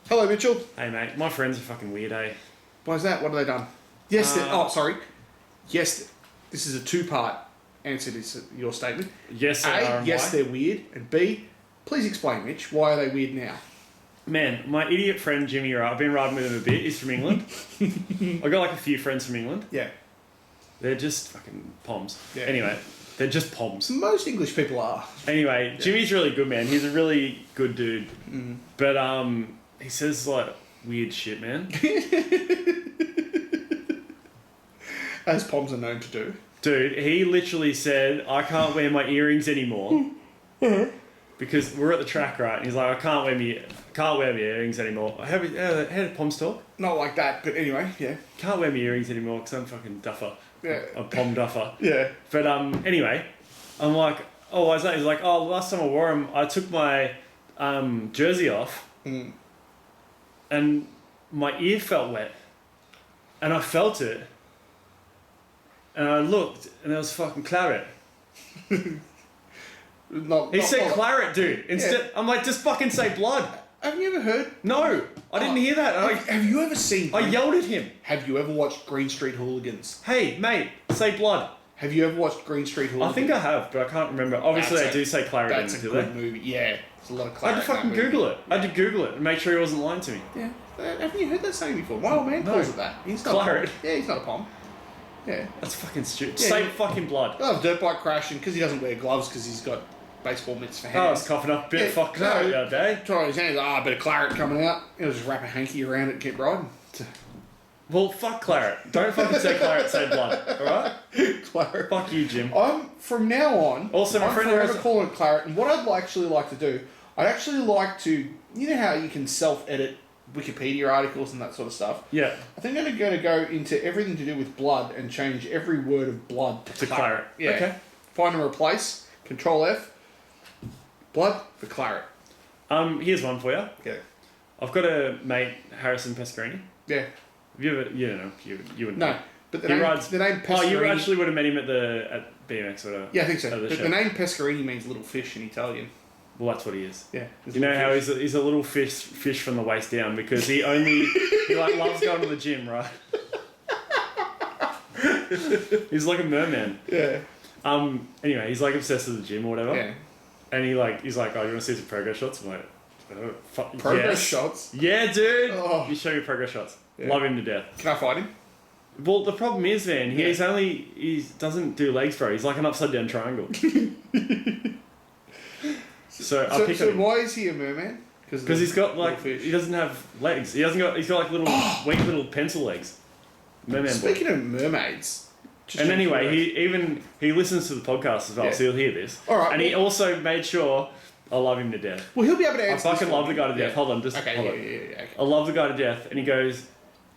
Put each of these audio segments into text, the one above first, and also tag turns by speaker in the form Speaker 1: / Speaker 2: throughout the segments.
Speaker 1: Hello, Mitchell.
Speaker 2: Hey mate, my friends are fucking weird, eh?
Speaker 1: Why is that? What have they done? Yes, sorry. Yes, this is a two-part answer to your statement.
Speaker 2: Yes, they
Speaker 1: A,
Speaker 2: are. And
Speaker 1: yes,
Speaker 2: why?
Speaker 1: they're weird. And B, please explain, Mitch, why are they weird now?
Speaker 2: Man, my idiot friend Jimmy, right? I've been riding with him a bit. He's from England. I've got like a few friends from England.
Speaker 1: Yeah.
Speaker 2: They're just fucking poms.
Speaker 1: Yeah.
Speaker 2: Anyway, they're just poms.
Speaker 1: Most English people are.
Speaker 2: Anyway, yeah. Jimmy's really good, man. He's a really good dude.
Speaker 1: Mm.
Speaker 2: But he says like weird shit, man.
Speaker 1: As poms are known to do.
Speaker 2: Dude, he literally said, I can't wear my earrings anymore. Because we're at the track, right? And he's like, I can't wear my earrings anymore. How did Poms talk?
Speaker 1: Not like that, but anyway, yeah.
Speaker 2: Can't wear my earrings anymore because I'm fucking duffer.
Speaker 1: Yeah.
Speaker 2: A Pom duffer.
Speaker 1: Yeah.
Speaker 2: But anyway, I'm like, oh, why is that? He's like, oh, last time I wore them, I took my jersey off and my ear felt wet. And I felt it. And I looked and there was fucking claret. He said claret, dude. Instead, I'm like, just fucking say blood.
Speaker 1: Have you ever heard?
Speaker 2: No, I didn't hear that.
Speaker 1: Have you ever seen?
Speaker 2: I yelled at him.
Speaker 1: Have you ever watched Green Street Hooligans?
Speaker 2: Hey, mate, say blood.
Speaker 1: Have you ever watched Green Street Hooligans?
Speaker 2: I think I have, but I can't remember. Obviously, they do say claret in it,
Speaker 1: That's a
Speaker 2: do
Speaker 1: good
Speaker 2: they?
Speaker 1: movie. Yeah, there's a lot of
Speaker 2: I
Speaker 1: claret.
Speaker 2: had to fucking Google it. I had to Google it and make sure he wasn't lying to me.
Speaker 1: Yeah. Haven't you heard that saying before? My old man calls it that. He's not
Speaker 2: claret.
Speaker 1: A pom. Yeah, he's not a pom. Yeah.
Speaker 2: That's fucking stupid.
Speaker 1: Yeah,
Speaker 2: Say fucking blood.
Speaker 1: I have dirt bike crashing because he doesn't wear gloves because he's got baseball mitts for hands.
Speaker 2: Oh, I was coughing up a bit.
Speaker 1: Yeah,
Speaker 2: Fuck
Speaker 1: no.
Speaker 2: no, the other day.
Speaker 1: Try his hands. A bit of claret coming out. He'll just wrap a hanky around it and keep riding.
Speaker 2: Well, fuck claret. Don't fucking say claret, say blood. Alright?
Speaker 1: Claret.
Speaker 2: Fuck you, Jim.
Speaker 1: From now on,
Speaker 2: Also, my
Speaker 1: I'm
Speaker 2: friend
Speaker 1: forever
Speaker 2: has-
Speaker 1: calling it claret. And what I'd actually like to do, I'd actually like to, you know how you can self-edit Wikipedia articles and that sort of stuff?
Speaker 2: Yeah.
Speaker 1: I think I'm going to go into everything to do with blood and change every word of blood to
Speaker 2: claret.
Speaker 1: Yeah.
Speaker 2: Okay.
Speaker 1: Find and replace. Control F. Blood for claret.
Speaker 2: Here's one for you.
Speaker 1: Yeah.
Speaker 2: I've got a mate, Harrison Pescarini.
Speaker 1: Yeah.
Speaker 2: Have you ever? You don't know. You wouldn't.
Speaker 1: No.
Speaker 2: know.
Speaker 1: But
Speaker 2: He rides.
Speaker 1: the name Pescarini...
Speaker 2: Oh, you actually would have met him at BMX or whatever.
Speaker 1: Yeah, I think so.
Speaker 2: At the
Speaker 1: But
Speaker 2: show.
Speaker 1: the name Pescarini means little fish in Italian.
Speaker 2: Well, that's what he is.
Speaker 1: Yeah.
Speaker 2: You know how he's a little fish from the waist down because he like loves going to the gym, right? He's like a merman.
Speaker 1: Yeah.
Speaker 2: Anyway, he's like obsessed with the gym or whatever.
Speaker 1: Yeah.
Speaker 2: And he's like, oh, you want to see some progress shots? I'm like, oh, fuck,
Speaker 1: Progress
Speaker 2: yes.
Speaker 1: shots?
Speaker 2: Yeah, dude.
Speaker 1: Oh.
Speaker 2: You show me progress shots.
Speaker 1: Yeah.
Speaker 2: Love him to death.
Speaker 1: Can I fight him?
Speaker 2: Well, the problem is, man, he doesn't do legs, bro. He's like an upside down triangle. So I'll pick
Speaker 1: So
Speaker 2: him.
Speaker 1: why is he a merman?
Speaker 2: Because he's got like
Speaker 1: fish.
Speaker 2: he doesn't have legs. He's got like little weak little pencil legs. Merman boy.
Speaker 1: Speaking of mermaids.
Speaker 2: And anyway, he listens to the podcast as well,
Speaker 1: Yeah.
Speaker 2: so he'll hear this.
Speaker 1: All right,
Speaker 2: And he also made sure I love him to death.
Speaker 1: Well, he'll be able to
Speaker 2: I
Speaker 1: answer.
Speaker 2: fucking
Speaker 1: this
Speaker 2: love
Speaker 1: for
Speaker 2: the guy to
Speaker 1: me.
Speaker 2: death.
Speaker 1: Yeah.
Speaker 2: Hold on, just
Speaker 1: Okay.
Speaker 2: hold on.
Speaker 1: Yeah. Okay.
Speaker 2: I love the guy to death, and he goes,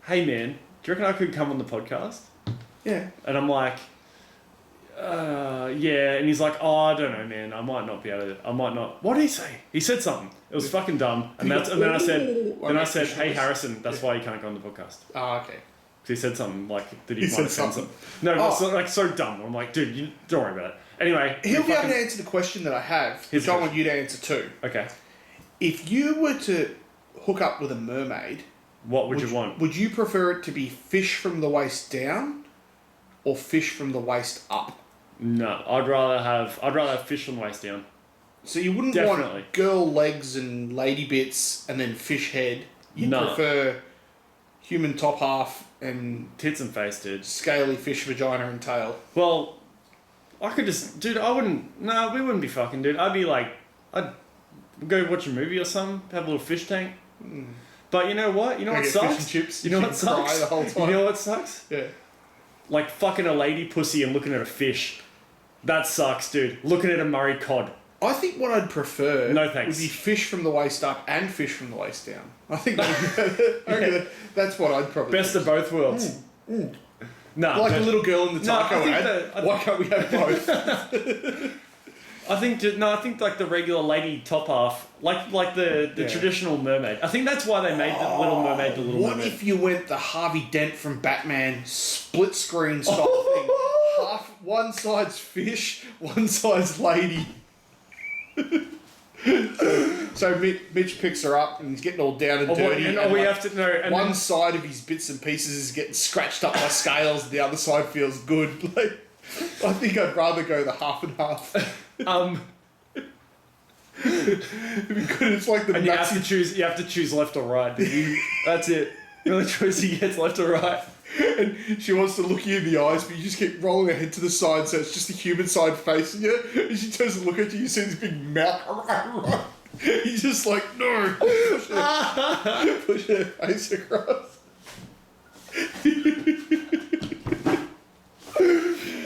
Speaker 2: "Hey man, do you reckon I could come on the podcast?"
Speaker 1: Yeah.
Speaker 2: And I'm like, yeah. And he's like, oh, I don't know, man. I might not be able to. I might not. What did he say? He said something. It was fucking dumb. And then I said, hey Harrison, that's why you can't go on the podcast.
Speaker 1: Oh, okay.
Speaker 2: Because he said something like that he might
Speaker 1: said
Speaker 2: have said
Speaker 1: something.
Speaker 2: something. No, but it's like so dumb. I'm like, dude, you don't worry about it. Anyway,
Speaker 1: He'll be able to answer the question that I have,
Speaker 2: Here's
Speaker 1: which
Speaker 2: the
Speaker 1: I want you to answer too.
Speaker 2: Okay.
Speaker 1: If you were to hook up with a mermaid,
Speaker 2: What would you want?
Speaker 1: Would you prefer it to be fish from the waist down, or fish from the waist up?
Speaker 2: No, I'd rather have fish from the waist down.
Speaker 1: So you wouldn't
Speaker 2: Definitely.
Speaker 1: want girl legs and lady bits and then fish head. You'd
Speaker 2: No.
Speaker 1: prefer human top half and
Speaker 2: Tits and face, dude.
Speaker 1: scaly fish vagina and tail.
Speaker 2: Well, I could just, dude. I wouldn't. No, we wouldn't be fucking, dude. I'd be like, I'd go watch a movie or something, have a little fish tank. But you know what? You know what
Speaker 1: Get fish and
Speaker 2: sucks?
Speaker 1: chips.
Speaker 2: You know what
Speaker 1: She'd cry
Speaker 2: sucks?
Speaker 1: the whole time.
Speaker 2: You know what sucks?
Speaker 1: Yeah.
Speaker 2: Like fucking a lady pussy and looking at a fish. That sucks, dude. Looking at a Murray cod.
Speaker 1: I think what I'd prefer
Speaker 2: No thanks.
Speaker 1: would be fish from the waist up and fish from the waist down. I think that's what I'd probably
Speaker 2: Best of both worlds. No,
Speaker 1: like a little girl in the
Speaker 2: No, I
Speaker 1: taco
Speaker 2: think
Speaker 1: ad.
Speaker 2: that-
Speaker 1: Why can't we have both?
Speaker 2: I think like the regular lady top half, like the
Speaker 1: Yeah.
Speaker 2: traditional mermaid. I think that's why they made the Little Mermaid the Little
Speaker 1: What
Speaker 2: Mermaid.
Speaker 1: if you went the Harvey Dent from Batman split screen style thing? Half one side's fish, one side's lady. So Mitch picks her up and he's getting all down and dirty.
Speaker 2: We have to know. And
Speaker 1: one side of his bits and pieces is getting scratched up by scales, and the other side feels good. Like, I think I'd rather go the half and half. Because it's like the
Speaker 2: and
Speaker 1: nuts.
Speaker 2: you have to choose left or right. That's it. The only choice he gets, left or right.
Speaker 1: And she wants to look you in the eyes, but you just keep rolling her head to the side, so it's just the human side facing you. And she turns to look at you, you see this big mouth. He's just like, no. Push her face across.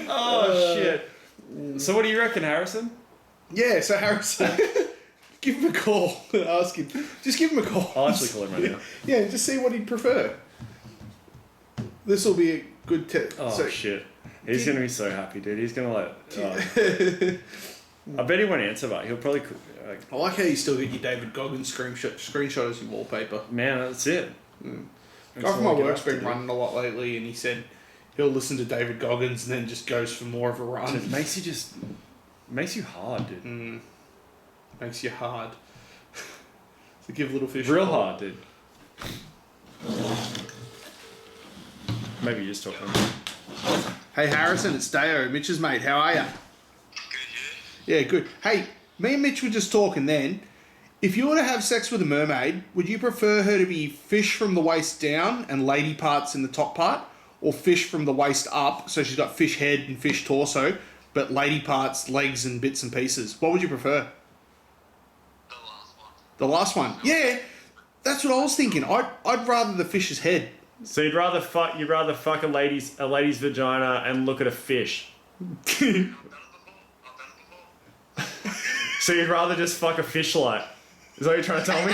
Speaker 2: Oh, shit. So what do you reckon, Harrison?
Speaker 1: Yeah, so Harrison, give him a call and ask him. Just give him a call.
Speaker 2: I'll actually call him right now.
Speaker 1: Yeah, just see what he'd prefer. This will be a good test.
Speaker 2: Oh, shit. He's going to be so happy, dude. He's going to I bet he won't answer, but he'll probably...
Speaker 1: I like how you still get your David Goggins screenshot as your wallpaper.
Speaker 2: Man, that's it.
Speaker 1: Guy from my work's been running a lot lately, and he said he'll listen to David Goggins and then just goes for more of a run.
Speaker 2: It makes you hard, dude.
Speaker 1: Makes you hard. So give Little Fish
Speaker 2: real
Speaker 1: a call.
Speaker 2: hard, dude. Maybe you're just talking.
Speaker 1: Hey Harrison, it's Deo, Mitch's mate. How are ya?
Speaker 3: Good, you?
Speaker 1: Yeah, good. Hey, me and Mitch were just talking then. If you were to have sex with a mermaid, would you prefer her to be fish from the waist down and lady parts in the top part, or fish from the waist up, so she's got fish head and fish torso, but lady parts, legs and bits and pieces? What would you prefer?
Speaker 3: The last one.
Speaker 1: The last one? Yeah, that's what I was thinking. I'd rather the fish's head.
Speaker 2: So you'd rather fuck a lady's vagina and look at a fish.
Speaker 3: I've done it before.
Speaker 2: So you'd rather just fuck a fish light. Is that what you're trying to tell me?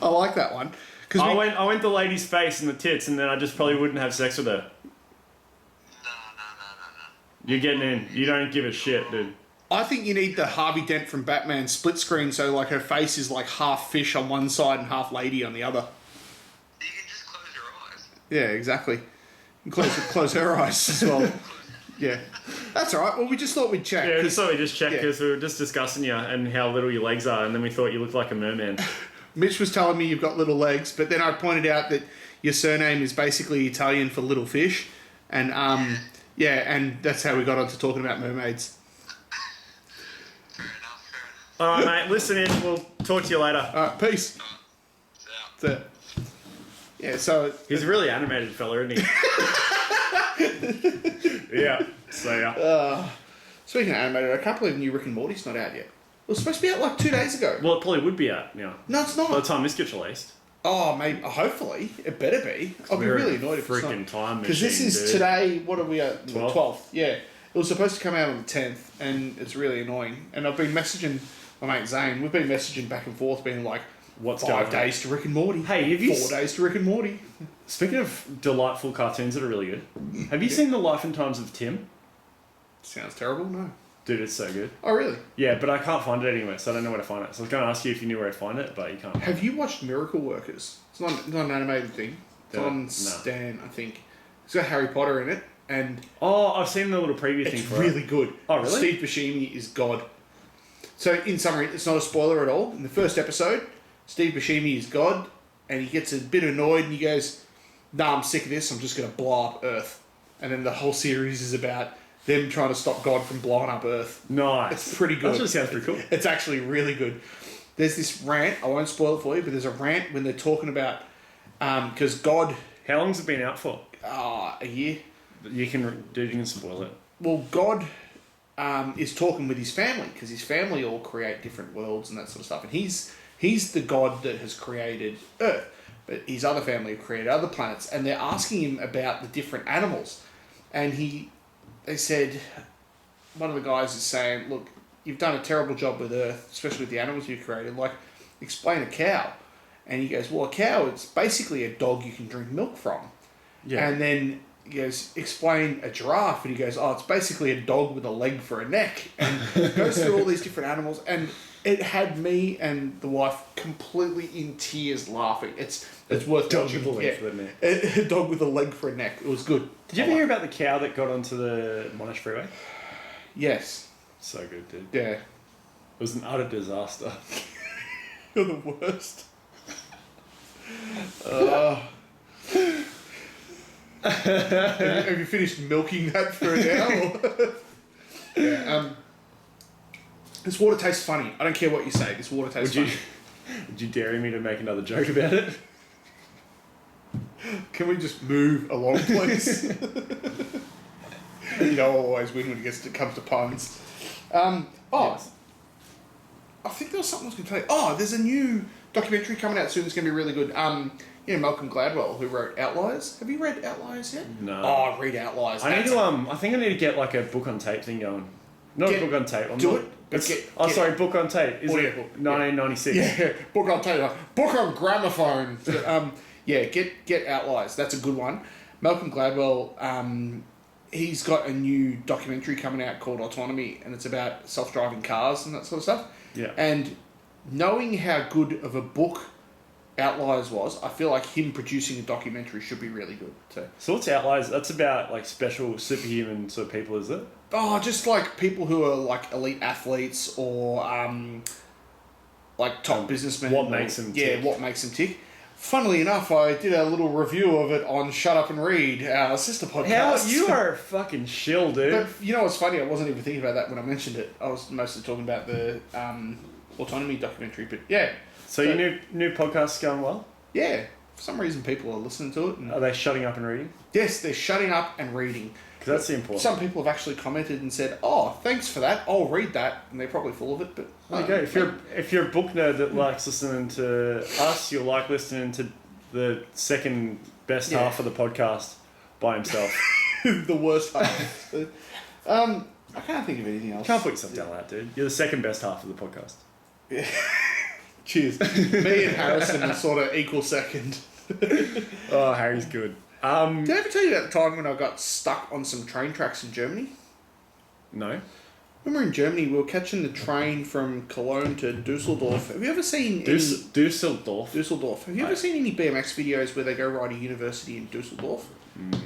Speaker 1: I like that one.
Speaker 2: I went the lady's face and the tits, and then I just probably wouldn't have sex with her.
Speaker 3: No.
Speaker 2: You're getting in. You don't give a shit, dude.
Speaker 1: I think you need the Harvey Dent from Batman split screen, so like her face is like half fish on one side and half lady on the other.
Speaker 3: You can just close your eyes.
Speaker 1: Yeah, exactly. And close her eyes as well. Yeah. That's alright. Well, we just thought we'd check.
Speaker 2: Yeah, so we just checked
Speaker 1: Yeah.
Speaker 2: because we were just discussing you and how little your legs are, and then we thought you looked like a merman.
Speaker 1: Mitch was telling me you've got little legs, but then I pointed out that your surname is basically Italian for little fish. And, and that's how we got onto talking about mermaids.
Speaker 3: Fair enough.
Speaker 2: All right, mate. Listen in. We'll talk to you later.
Speaker 1: Alright, peace.
Speaker 3: So,
Speaker 1: That's it. Yeah, so...
Speaker 2: He's a really animated fella, isn't he? Yeah. So yeah.
Speaker 1: Speaking of animated, I can't believe new Rick and Morty's not out yet. It was supposed to be out like 2 days ago.
Speaker 2: Well, it probably would be out now.
Speaker 1: No, it's not.
Speaker 2: By the time this gets released.
Speaker 1: Oh, maybe. Hopefully. It better be. I'll be really annoyed if it's not.
Speaker 2: Freaking time machine,
Speaker 1: Because this is
Speaker 2: dude.
Speaker 1: today, what are we at?
Speaker 2: 12th.
Speaker 1: 12th. Yeah. It was supposed to come out on the 10th, and it's really annoying. And I've been messaging my mate Zane. We've been messaging back and forth, being like,
Speaker 2: What's
Speaker 1: 5
Speaker 2: going on?
Speaker 1: days to Rick and Morty.
Speaker 2: Hey, have you
Speaker 1: 4 days to Rick and Morty.
Speaker 2: Speaking of delightful cartoons that are really good, have you seen The Life and Times of Tim?
Speaker 1: Sounds terrible, no.
Speaker 2: Dude, it's so good.
Speaker 1: Oh, really?
Speaker 2: Yeah, but I can't find it anywhere, so I don't know where to find it. So I was going to ask you if you knew where to find it, but you can't.
Speaker 1: Have you watched Miracle Workers? It's not an animated thing. It's
Speaker 2: No.
Speaker 1: on Stan, I think. It's got Harry Potter in it, and
Speaker 2: Oh, I've seen the little preview thing
Speaker 1: it's
Speaker 2: for
Speaker 1: really
Speaker 2: it.
Speaker 1: good.
Speaker 2: Oh, really?
Speaker 1: Steve Buscemi is God. So, in summary, it's not a spoiler at all. In the first episode, Steve Buscemi is God, and he gets a bit annoyed, and he goes, "Nah, I'm sick of this. I'm just going to blow up Earth." And then the whole series is about them trying to stop God from blowing up Earth.
Speaker 2: Nice.
Speaker 1: It's pretty good.
Speaker 2: That actually sounds pretty cool.
Speaker 1: It's actually really good. There's this rant. I won't spoil it for you, but there's a rant when they're talking about because God,
Speaker 2: How long's it been out for?
Speaker 1: a year.
Speaker 2: You can spoil it.
Speaker 1: Well, God is talking with his family because his family all create different worlds and that sort of stuff, and he's the God that has created Earth, but his other family have created other planets, and they're asking him about the different animals, and they said, one of the guys is saying, "Look, you've done a terrible job with Earth, especially with the animals you've created. Like, explain a cow." And he goes, "Well, a cow, it's basically a dog you can drink milk from."
Speaker 2: Yeah.
Speaker 1: And then he goes, "Explain a giraffe." And he goes, "Oh, it's basically a dog with a leg for a neck." And goes through all these different animals. And it had me and the wife completely in tears laughing. It's worth
Speaker 2: Dog
Speaker 1: watching.
Speaker 2: with a leg for a neck.
Speaker 1: A dog with a leg for a neck. It was good.
Speaker 2: Did you ever hear about the cow that got onto the Monash Freeway?
Speaker 1: Yes.
Speaker 2: So good, dude.
Speaker 1: Yeah.
Speaker 2: It was an utter disaster.
Speaker 1: You're the worst. Have you finished milking that for an hour? Yeah. This water tastes funny. I don't care what you say. This water tastes funny.
Speaker 2: Would you dare me to make another joke about it?
Speaker 1: Can we just move along, please? You know, I always win when it comes to puns.
Speaker 2: Yes.
Speaker 1: I think there was something I was going to tell you. Oh, there's a new documentary coming out soon that's going to be really good. You know, Malcolm Gladwell, who wrote Outliers. Have you read Outliers yet?
Speaker 2: No.
Speaker 1: Oh, read Outliers.
Speaker 2: I need to. I think I need to get like a book on tape thing going. Not a book on tape.
Speaker 1: Do it.
Speaker 2: Sorry, book on tape. Is it
Speaker 1: Audiobook.
Speaker 2: 1996?
Speaker 1: Yeah, book on tape. Book on gramophone. Yeah, get Outliers. That's a good one. Malcolm Gladwell. He's got a new documentary coming out called Autonomy, and it's about self-driving cars and that sort of stuff.
Speaker 2: Yeah.
Speaker 1: And knowing how good of a book Outliers was, I feel like him producing a documentary should be really good.
Speaker 2: So what's Outliers? That's about like special superhuman sort of people, is it?
Speaker 1: Oh, just like people who are like elite athletes or like top businessmen.
Speaker 2: What makes them tick.
Speaker 1: Yeah, what makes them tick. Funnily enough, I did a little review of it on Shut Up and Read, our sister podcast.
Speaker 2: How you are a fucking shill, dude.
Speaker 1: But you know what's funny? I wasn't even thinking about that when I mentioned it. I was mostly talking about the Autonomy documentary. But yeah.
Speaker 2: So your new podcast's going well?
Speaker 1: Yeah. For some reason, people are listening to it. And
Speaker 2: Are they shutting up and reading?
Speaker 1: yes, they're shutting up and reading.
Speaker 2: Because that's the important.
Speaker 1: Some people have actually commented and said, "Oh, thanks for that. I'll read that," and they're probably full of it. But
Speaker 2: There you go. If you're a book nerd that likes listening to us, you'll like listening to the second best half of the podcast by himself.
Speaker 1: the worst half. I can't think of anything else.
Speaker 2: Can't put yourself down like that, dude. You're the second best half of the podcast.
Speaker 1: Yeah. Cheers. Me and Harrison are sort of equal second.
Speaker 2: Oh, Harry's good.
Speaker 1: Did I ever tell you about the time when I got stuck on some train tracks in Germany?
Speaker 2: No.
Speaker 1: When we were in Germany, we were catching the train from Cologne to Dusseldorf. Have you ever seen
Speaker 2: Dusseldorf.
Speaker 1: Dusseldorf. Have you ever seen any BMX videos where they go ride a university in Dusseldorf?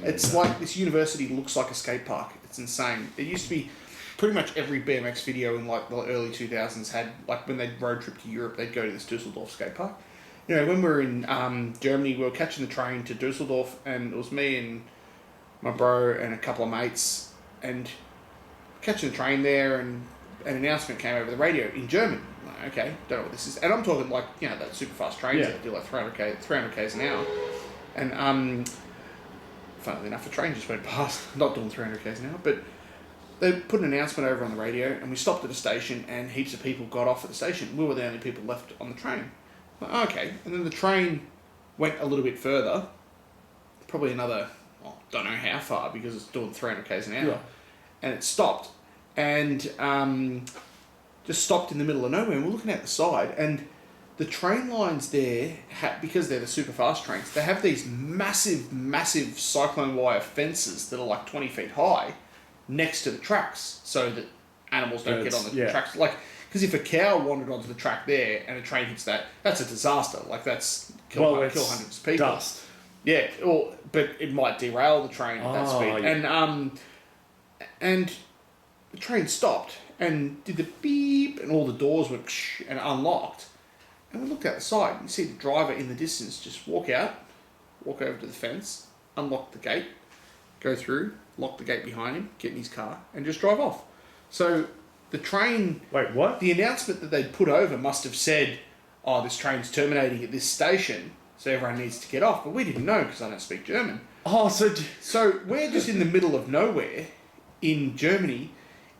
Speaker 1: It's like this university looks like a skate park. It's insane. It used to be pretty much every BMX video in like the early 2000s had, like when they'd road trip to Europe, they'd go to this Dusseldorf skate park. You know, when we were in Germany, we were catching the train to Dusseldorf, and it was me and my bro and a couple of mates, and catching the train there, and an announcement came over the radio in German. I'm like, okay, don't know what this is. And I'm talking like, you know, that super fast trains that do like 300 k's an hour. And funnily enough, the train just went past, not doing 300 k's an hour, but they put an announcement over on the radio, and we stopped at a station, and heaps of people got off at the station. We were the only people left on the train. Like, okay, and then the train went a little bit further, probably another, don't know how far, because it's doing 300 k's an hour, and it stopped, and just stopped in the middle of nowhere, and we're looking out the side, and the train lines there, because they're the super fast trains, they have these massive cyclone wire fences that are like 20 feet high next to the tracks, so that animals don't get on the tracks. Like, because if a cow wandered onto the track there and a train hits that, that's a disaster. Like, that's kill hundreds of people.
Speaker 2: Dust.
Speaker 1: Yeah, but it might derail the train at that speed.
Speaker 2: Yeah.
Speaker 1: And the train stopped and did the beep, and all the doors went and unlocked. And we looked out the side, and you see the driver in the distance just walk over to the fence, unlock the gate, go through, lock the gate behind him, get in his car, and just drive off. So the train...
Speaker 2: Wait, what?
Speaker 1: The announcement that they'd put over must have said, "Oh, this train's terminating at this station, so everyone needs to get off." But we didn't know because I don't speak German.
Speaker 2: Oh,
Speaker 1: So we're just in the middle of nowhere in Germany,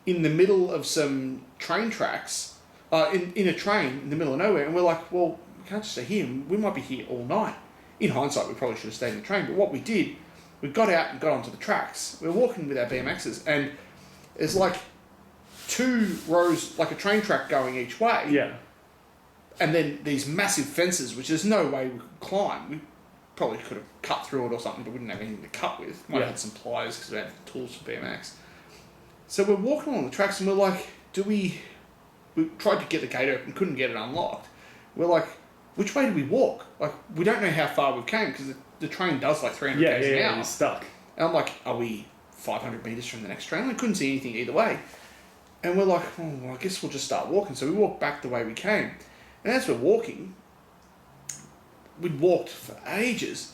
Speaker 1: in the middle of some train tracks, in a train in the middle of nowhere, and we're like, well, we can't just stay here. We might be here all night. In hindsight, we probably should have stayed in the train, but what we did, we got out and got onto the tracks. We were walking with our BMXs, and there's like 2 rows, like a train track going each way.
Speaker 2: Yeah.
Speaker 1: And then these massive fences, which there's no way we could climb. We probably could have cut through it or something, but we didn't have anything to cut with. Might have had some pliers because we had tools for BMX. So we're walking along the tracks, and we're like, we tried to get the gate open, couldn't get it unlocked. We're like, which way do we walk? Like, we don't know how far we've came, because the train does like 300 k's an hour.
Speaker 2: Yeah, you're stuck.
Speaker 1: And I'm like, are we 500 metres from the next train? I couldn't see anything either way. And we're like, oh, well, I guess we'll just start walking. So we walked back the way we came. And as we're walking, we'd walked for ages.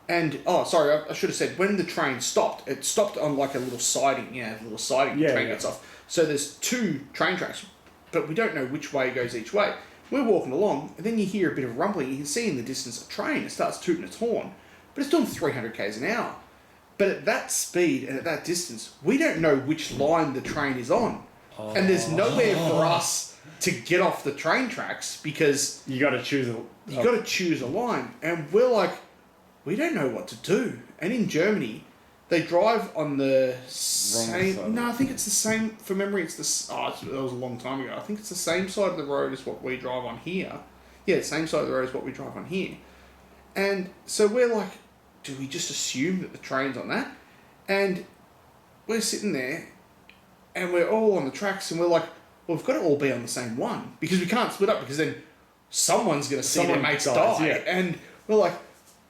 Speaker 1: And, oh, sorry, I should have said, when the train stopped, it stopped on like a little siding. Yeah, a little siding the train gets off. So there's 2 train tracks, but we don't know which way goes each way. We're walking along, and then you hear a bit of rumbling. You can see in the distance a train. It starts tooting its horn, but it's doing 300 k's an hour. But at that speed and at that distance, we don't know which line the train is on. Oh. And there's nowhere for us to get off the train tracks because
Speaker 2: you got to choose
Speaker 1: a line. And we're like, we don't know what to do. And in Germany, they drive on the same... No, I think it's the same... For memory, it's the... Oh, that was a long time ago. I think it's the same side of the road as what we drive on here. Yeah, same side of the road as what we drive on here. And so we're like, do we just assume that the train's on that? And we're sitting there, and we're all on the tracks, and we're like, well, we've got to all be on the same one. Because we can't split up, because then someone's going to see their mates die. Yeah. And we're like,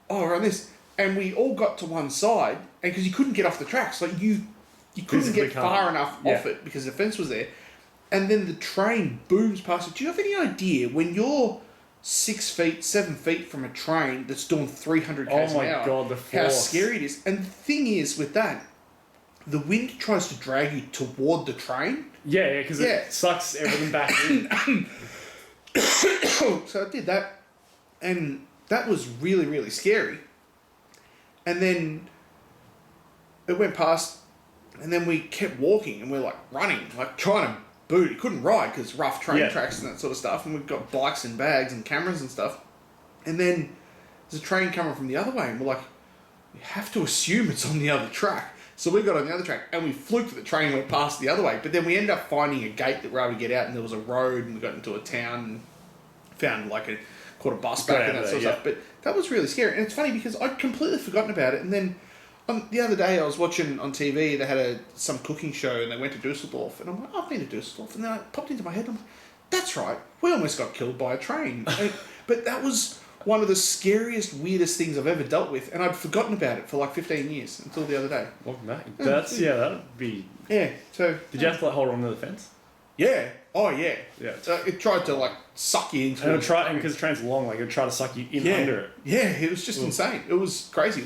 Speaker 1: oh, we're on this. And we all got to one side, and because you couldn't get off the tracks, like you couldn't get far enough off it because the fence was there. And then the train booms past it. Do you have any idea when you're 6 feet, 7 feet from a train that's doing 300 k's an hour?
Speaker 2: Oh my God, the force.
Speaker 1: How scary it is. And the thing is with that, the wind tries to drag you toward the train.
Speaker 2: Yeah, because it sucks everything back in.
Speaker 1: So I did that, and that was really, really scary. And then it went past, and then we kept walking, and we're like running, like trying to boot. You couldn't ride because rough train tracks and that sort of stuff, and we've got bikes and bags and cameras and stuff. And then there's a train coming from the other way, and we're like, we have to assume it's on the other track. So we got on the other track, and we fluked the train went past the other way. But then we ended up finding a gate that we were able to get out, and there was a road, and we got into a town and found caught a bus back and that sort of stuff. But that was really scary. And it's funny because I'd completely forgotten about it. And then the other day I was watching on TV, they had some cooking show, and they went to Dusseldorf. And I'm like, I've been to Dusseldorf. And then it popped into my head, and I'm like, that's right, we almost got killed by a train. But that was one of the scariest, weirdest things I've ever dealt with. And I'd forgotten about it for like 15 years until the other day.
Speaker 2: Well, that'd be...
Speaker 1: Yeah, so...
Speaker 2: Did you have to hold on to the fence?
Speaker 1: Yeah. Oh, yeah.
Speaker 2: Yeah.
Speaker 1: It tried to, suck you into it.
Speaker 2: And because the train's long, it'd try to suck you in under it.
Speaker 1: Yeah, it was just insane. It was crazy.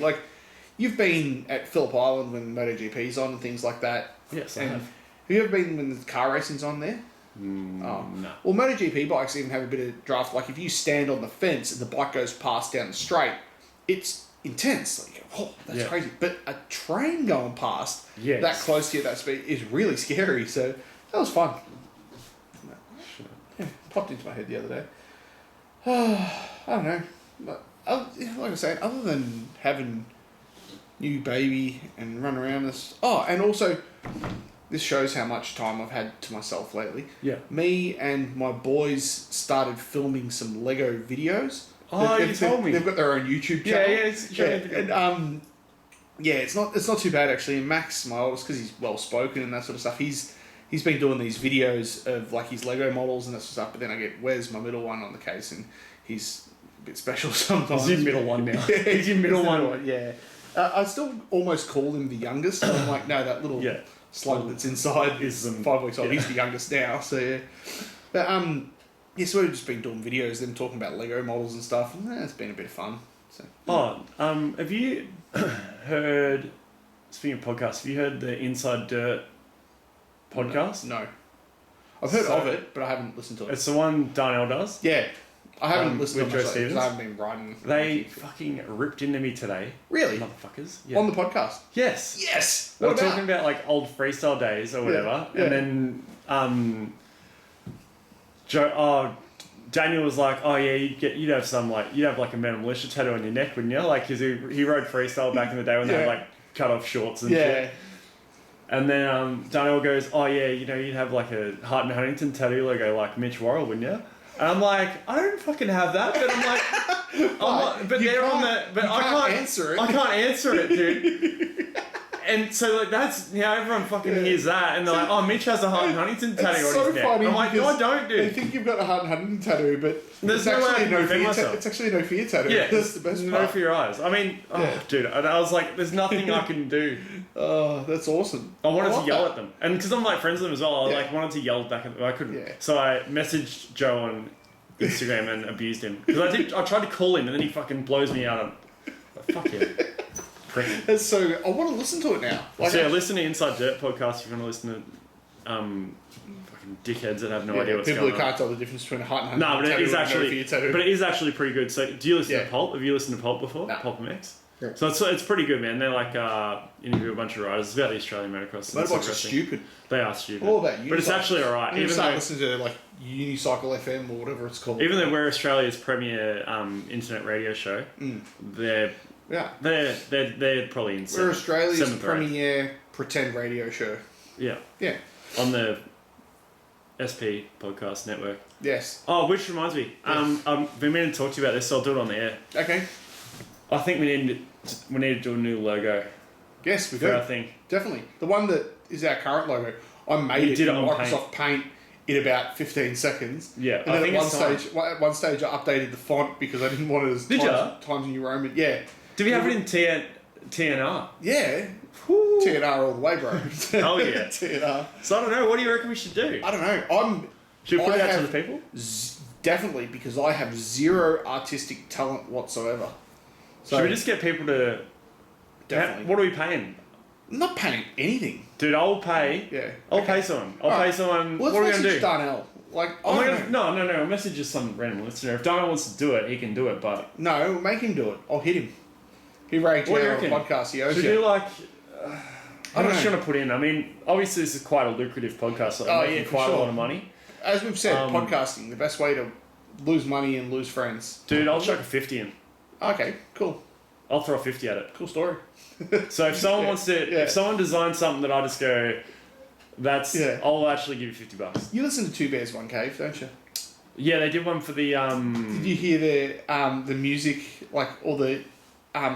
Speaker 1: You've been at Phillip Island when MotoGP's on and things like that.
Speaker 2: Yes, I have.
Speaker 1: Have you ever been when the car racing's on there?
Speaker 2: No.
Speaker 1: Well, MotoGP bikes even have a bit of draft. Like, if you stand on the fence and the bike goes past down the straight, it's intense. That's crazy. But a train going past that close to you at that speed is really scary. So that was fun. Yeah, popped into my head the other day. I don't know. But, like I say, other than having new baby and run around this... Oh, and also... This shows how much time I've had to myself lately.
Speaker 2: Yeah.
Speaker 1: Me and my boys started filming some Lego videos.
Speaker 2: Oh, you told me.
Speaker 1: They've got their own YouTube channel.
Speaker 2: And,
Speaker 1: it's not too bad actually. And Max, my oldest, because he's well spoken and that sort of stuff, he's been doing these videos of his Lego models and that sort of stuff. But then I get Wes, my middle one, on the case, and he's a bit special sometimes.
Speaker 2: He's your middle one now. He's your middle one.
Speaker 1: Yeah. I still almost call him the youngest. I'm like, no, that little... slug that's inside is 5 weeks old. He's the youngest now, so yeah. But so we've just been doing videos, them talking about Lego models and stuff, and it's been a bit of fun. So.
Speaker 2: Have you heard? Speaking of podcasts, have you heard the Inside Dirt podcast?
Speaker 1: No. I've heard of it, but I haven't listened to it.
Speaker 2: It's the one Darnell does.
Speaker 1: Yeah. I haven't listened to it because I haven't been writing.
Speaker 2: They fucking ripped into me today.
Speaker 1: Really?
Speaker 2: Motherfuckers. Yeah.
Speaker 1: On the podcast?
Speaker 2: Yes.
Speaker 1: Yes!
Speaker 2: They were talking about old freestyle days or whatever.
Speaker 1: Yeah.
Speaker 2: And then Daniel was like, oh yeah, you'd have a Metal Militia tattoo on your neck, wouldn't you? Cause he rode freestyle back in the day when they had cut off shorts and shit. And then Daniel goes, oh yeah, you'd have a Hart and Huntington tattoo logo like Mitch Worrell, wouldn't you? And I'm like, I don't fucking have that, but I can't answer it. I can't answer it, dude. and so like that's how everyone fucking hears that, and they're like, "Oh, Mitch has a Hart and Huntington tattoo
Speaker 1: It's
Speaker 2: on
Speaker 1: so
Speaker 2: his neck."
Speaker 1: funny
Speaker 2: I'm like, "No, I don't,
Speaker 1: They
Speaker 2: dude."
Speaker 1: think you've got a Hart and Huntington tattoo, but
Speaker 2: There's
Speaker 1: it's
Speaker 2: no way I
Speaker 1: actually
Speaker 2: can
Speaker 1: no
Speaker 2: defend
Speaker 1: fear.
Speaker 2: myself.
Speaker 1: It's actually no fear tattoo.
Speaker 2: Yeah,
Speaker 1: That's the best
Speaker 2: no
Speaker 1: part.
Speaker 2: for your eyes. I mean, oh,
Speaker 1: Yeah.
Speaker 2: dude, I was like, "There's nothing I can do."
Speaker 1: Oh, that's awesome.
Speaker 2: I wanted
Speaker 1: like
Speaker 2: to yell
Speaker 1: that.
Speaker 2: at them, and because I'm like friends with them as well, I
Speaker 1: Yeah.
Speaker 2: like wanted to yell back at them. I couldn't,
Speaker 1: Yeah.
Speaker 2: so I messaged Joe on Instagram and abused him because I tried to call him, and then he fucking blows me out. Like, fuck yeah. Prick.
Speaker 1: That's so I want to listen to it now.
Speaker 2: So yeah, listen to Inside Dirt podcast if you want to listen to fucking dickheads that have no idea what's
Speaker 1: people
Speaker 2: going
Speaker 1: who
Speaker 2: on.
Speaker 1: can't tell the difference between a Hart and
Speaker 2: No,
Speaker 1: Huntington
Speaker 2: but it is
Speaker 1: tattoo and
Speaker 2: actually,
Speaker 1: no fear tattoo.
Speaker 2: but it is actually pretty good. So do you listen
Speaker 1: Yeah.
Speaker 2: to Pulp? Have you listened to Pulp before?
Speaker 1: No.
Speaker 2: Pulp MX.
Speaker 1: Yeah.
Speaker 2: So it's pretty good, man. They're like interview a bunch of riders. It's about the Australian motocross.
Speaker 1: Motorbikes are
Speaker 2: Interesting.
Speaker 1: stupid.
Speaker 2: They are stupid.
Speaker 1: All about
Speaker 2: but it's
Speaker 1: unicycles.
Speaker 2: actually alright.
Speaker 1: You
Speaker 2: Even
Speaker 1: start
Speaker 2: though
Speaker 1: listening to like Unicycle FM or whatever it's called.
Speaker 2: even though we're Australia's premier internet radio show, they're probably in
Speaker 1: We're Australia's
Speaker 2: seventh grade.
Speaker 1: premier pretend radio show.
Speaker 2: Yeah,
Speaker 1: Yeah.
Speaker 2: on the SP podcast network.
Speaker 1: Yes.
Speaker 2: Oh, which reminds me, I've been meaning to talk to you about this, so I'll do it on the air.
Speaker 1: Okay.
Speaker 2: I think we need to do a new logo
Speaker 1: Yes, we
Speaker 2: for
Speaker 1: do.
Speaker 2: our thing.
Speaker 1: Definitely. The one that is our current logo. I made
Speaker 2: You
Speaker 1: it
Speaker 2: did
Speaker 1: in
Speaker 2: it on
Speaker 1: Microsoft Paint in about 15 seconds.
Speaker 2: Yeah,
Speaker 1: And
Speaker 2: I
Speaker 1: then
Speaker 2: think
Speaker 1: at
Speaker 2: it's time.
Speaker 1: at one stage I updated the font because I didn't want it as
Speaker 2: Did
Speaker 1: Times New Roman. Yeah.
Speaker 2: Do we have it in TNR?
Speaker 1: Yeah.
Speaker 2: Whew.
Speaker 1: TNR all the way, bro.
Speaker 2: Oh, yeah.
Speaker 1: TNR.
Speaker 2: So I don't know. What do you reckon we should do?
Speaker 1: I don't know.
Speaker 2: Should we put
Speaker 1: I
Speaker 2: it out to
Speaker 1: have-
Speaker 2: the people?
Speaker 1: Definitely, because I have zero artistic talent whatsoever. So
Speaker 2: Should we just get people to?
Speaker 1: Definitely.
Speaker 2: What are we paying?
Speaker 1: I'm not paying anything.
Speaker 2: Dude, I'll pay.
Speaker 1: Yeah.
Speaker 2: I'll
Speaker 1: Okay.
Speaker 2: pay someone. I'll
Speaker 1: Alright.
Speaker 2: pay someone.
Speaker 1: Well,
Speaker 2: what are we
Speaker 1: let's
Speaker 2: gonna
Speaker 1: message
Speaker 2: do?
Speaker 1: Darnell. Like,
Speaker 2: I'm
Speaker 1: I
Speaker 2: not
Speaker 1: don't
Speaker 2: gonna,
Speaker 1: know.
Speaker 2: no. I'll message just some random listener. If Darnell wants to do it, he can do it. But
Speaker 1: No, make him do it. I'll hit him. He raged
Speaker 2: What do you
Speaker 1: out on the
Speaker 2: reckon?
Speaker 1: podcast. He owes
Speaker 2: should
Speaker 1: you.
Speaker 2: we do like?
Speaker 1: I
Speaker 2: How
Speaker 1: don't
Speaker 2: much
Speaker 1: know.
Speaker 2: you want to put in? I mean, obviously this is quite a lucrative podcast. So
Speaker 1: Oh,
Speaker 2: making
Speaker 1: yeah, for
Speaker 2: quite a
Speaker 1: sure.
Speaker 2: lot of money.
Speaker 1: As we've said,
Speaker 2: Um,
Speaker 1: podcasting, the best way to lose money and lose friends.
Speaker 2: Dude, I'll chuck a 50 in.
Speaker 1: Okay, cool.
Speaker 2: I'll throw a 50 at it.
Speaker 1: Cool story.
Speaker 2: So if someone
Speaker 1: Yeah,
Speaker 2: wants to,
Speaker 1: yeah.
Speaker 2: if someone designs something that I just go, that's,
Speaker 1: Yeah.
Speaker 2: I'll actually give you $50.
Speaker 1: You listen to Two Bears, One Cave, don't you?
Speaker 2: Yeah, they did one for the,
Speaker 1: Did you hear the music, like all the